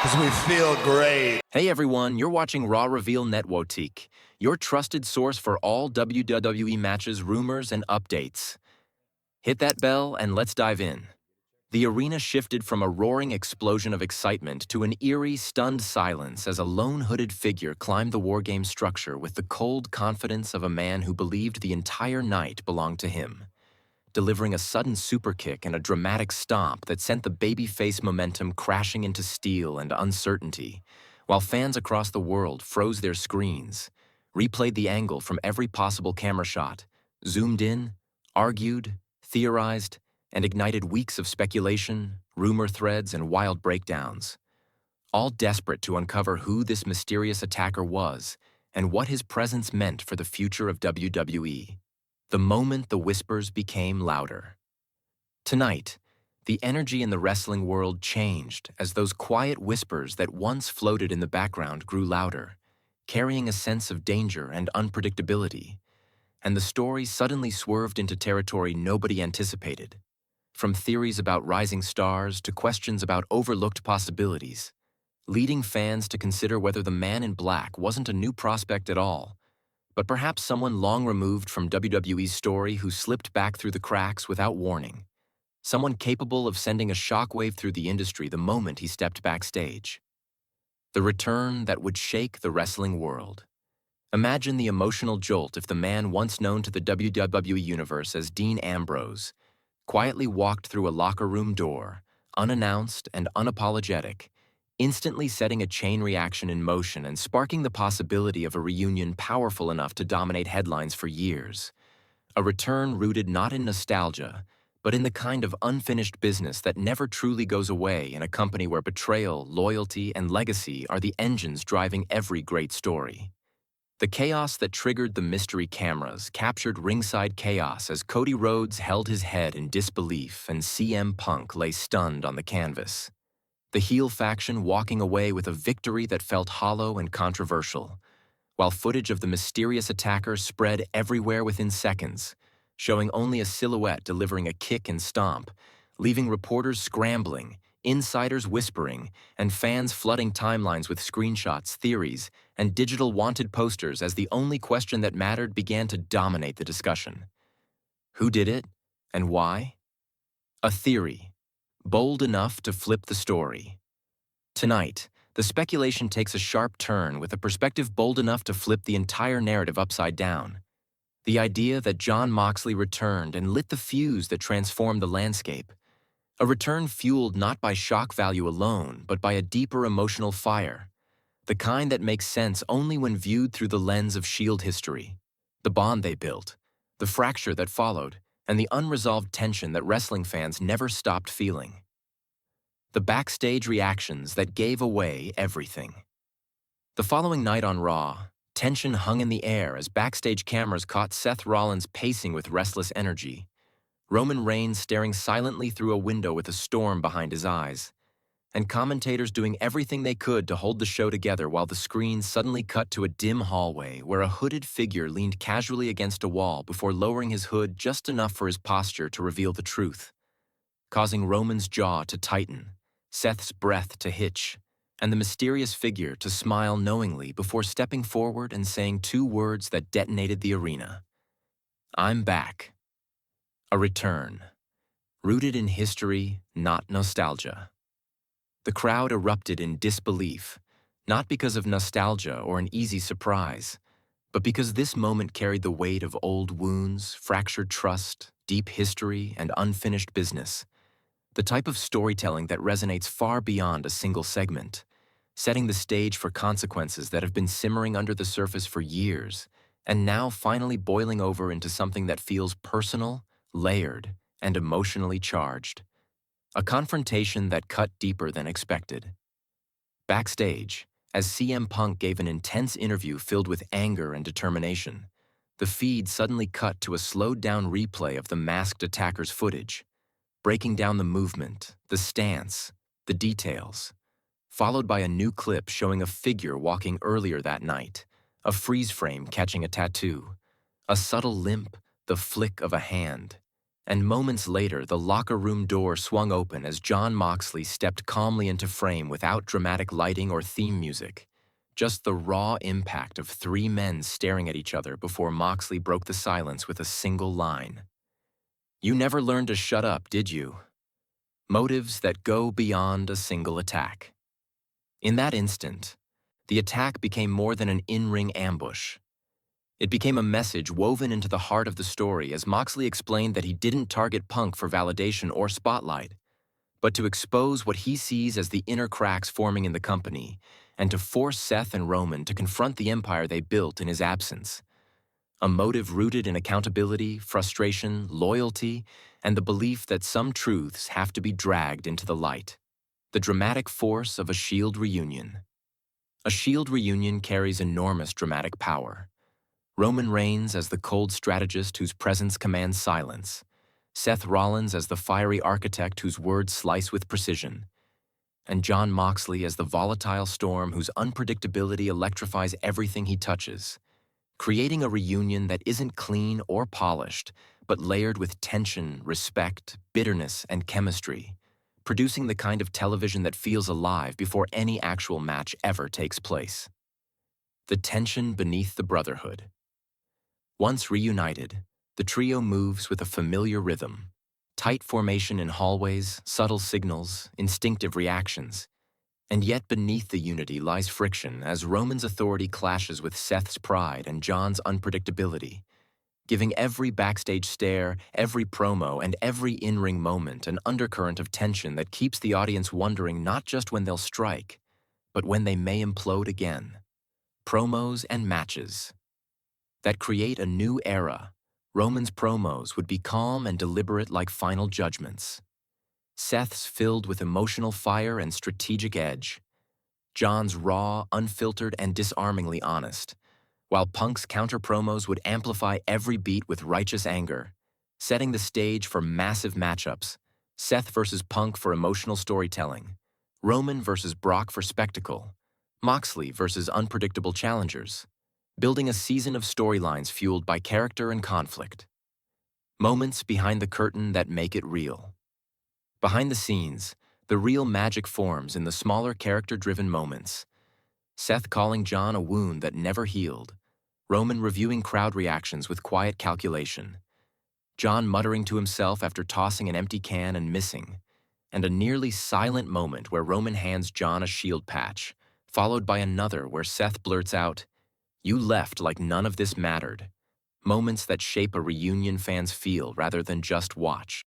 'Cause we feel great. Hey everyone, you're watching Raw Reveal Netwotique, your trusted source for all WWE matches, rumors, and updates. Hit that bell and let's dive in. The arena shifted from a roaring explosion of excitement to an eerie, stunned silence as a lone hooded figure climbed the War Games structure with the cold confidence of a man who believed the entire night belonged to him, delivering a sudden superkick and a dramatic stomp that sent the babyface momentum crashing into steel and uncertainty, while fans across the world froze their screens, replayed the angle from every possible camera shot, zoomed in, argued, theorized, and ignited weeks of speculation, rumor threads, and wild breakdowns, all desperate to uncover who this mysterious attacker was and what his presence meant for the future of WWE. The moment the whispers became louder. Tonight, the energy in the wrestling world changed as those quiet whispers that once floated in the background grew louder, carrying a sense of danger and unpredictability, and the story suddenly swerved into territory nobody anticipated. From theories about rising stars to questions about overlooked possibilities, leading fans to consider whether the Man in Black wasn't a new prospect at all, but perhaps someone long removed from WWE's story who slipped back through the cracks without warning, someone capable of sending a shockwave through the industry the moment he stepped backstage. The return that would shake the wrestling world. Imagine the emotional jolt if the man once known to the WWE Universe as Dean Ambrose quietly walked through a locker room door, unannounced and unapologetic, instantly setting a chain reaction in motion and sparking the possibility of a reunion powerful enough to dominate headlines for years. A return rooted not in nostalgia, but in the kind of unfinished business that never truly goes away in a company where betrayal, loyalty, and legacy are the engines driving every great story. The chaos that triggered the mystery cameras captured ringside chaos as Cody Rhodes held his head in disbelief and CM Punk lay stunned on the canvas. The heel faction walking away with a victory that felt hollow and controversial, while footage of the mysterious attacker spread everywhere within seconds, showing only a silhouette delivering a kick and stomp, leaving reporters scrambling, insiders whispering, and fans flooding timelines with screenshots, theories, and digital wanted posters as the only question that mattered began to dominate the discussion. Who did it, and why? A theory, bold enough to flip the story. Tonight, the speculation takes a sharp turn with a perspective bold enough to flip the entire narrative upside down. The idea that Jon Moxley returned and lit the fuse that transformed the landscape. A return fueled not by shock value alone, but by a deeper emotional fire. The kind that makes sense only when viewed through the lens of Shield history. The bond they built, the fracture that followed, and the unresolved tension that wrestling fans never stopped feeling. The backstage reactions that gave away everything. The following night on Raw, tension hung in the air as backstage cameras caught Seth Rollins pacing with restless energy, Roman Reigns staring silently through a window with a storm behind his eyes, and commentators doing everything they could to hold the show together while the screen suddenly cut to a dim hallway where a hooded figure leaned casually against a wall before lowering his hood just enough for his posture to reveal the truth, causing Roman's jaw to tighten, Seth's breath to hitch, and the mysterious figure to smile knowingly before stepping forward and saying two words that detonated the arena. I'm back. A return, rooted in history, not nostalgia. The crowd erupted in disbelief, not because of nostalgia or an easy surprise, but because this moment carried the weight of old wounds, fractured trust, deep history, and unfinished business. The type of storytelling that resonates far beyond a single segment, setting the stage for consequences that have been simmering under the surface for years, and now finally boiling over into something that feels personal, layered, and emotionally charged. A confrontation that cut deeper than expected. Backstage, as CM Punk gave an intense interview filled with anger and determination, the feed suddenly cut to a slowed-down replay of the masked attacker's footage, breaking down the movement, the stance, the details, followed by a new clip showing a figure walking earlier that night, a freeze frame catching a tattoo, a subtle limp, the flick of a hand, And moments later, the locker room door swung open as Jon Moxley stepped calmly into frame without dramatic lighting or theme music. Just the raw impact of three men staring at each other before Moxley broke the silence with a single line. "You never learned to shut up, did you? Motives that go beyond a single attack." In that instant, the attack became more than an in-ring ambush. It became a message woven into the heart of the story as Moxley explained that he didn't target Punk for validation or spotlight, but to expose what he sees as the inner cracks forming in the company and to force Seth and Roman to confront the empire they built in his absence. A motive rooted in accountability, frustration, loyalty, and the belief that some truths have to be dragged into the light. The dramatic force of a Shield reunion. A Shield reunion carries enormous dramatic power. Roman Reigns as the cold strategist whose presence commands silence. Seth Rollins as the fiery architect whose words slice with precision. And Jon Moxley as the volatile storm whose unpredictability electrifies everything he touches. Creating a reunion that isn't clean or polished, but layered with tension, respect, bitterness, and chemistry. Producing the kind of television that feels alive before any actual match ever takes place. The tension beneath the brotherhood. Once reunited, the trio moves with a familiar rhythm. Tight formation in hallways, subtle signals, instinctive reactions. And yet beneath the unity lies friction as Roman's authority clashes with Seth's pride and Jon's unpredictability, giving every backstage stare, every promo, and every in-ring moment an undercurrent of tension that keeps the audience wondering not just when they'll strike, but when they may implode again. Promos and matches that create a new era. Roman's promos would be calm and deliberate like final judgments. Seth's filled with emotional fire and strategic edge. Jon's raw, unfiltered, and disarmingly honest, while Punk's counter-promos would amplify every beat with righteous anger, setting the stage for massive matchups. Seth versus Punk for emotional storytelling, Roman versus Brock for spectacle, Moxley versus unpredictable challengers, building a season of storylines fueled by character and conflict. Moments behind the curtain that make it real. Behind the scenes, the real magic forms in the smaller character-driven moments. Seth calling Jon a wound that never healed, Roman reviewing crowd reactions with quiet calculation, Jon muttering to himself after tossing an empty can and missing, and a nearly silent moment where Roman hands Jon a Shield patch, followed by another where Seth blurts out, "You left like none of this mattered." Moments that shape a reunion fans feel rather than just watch.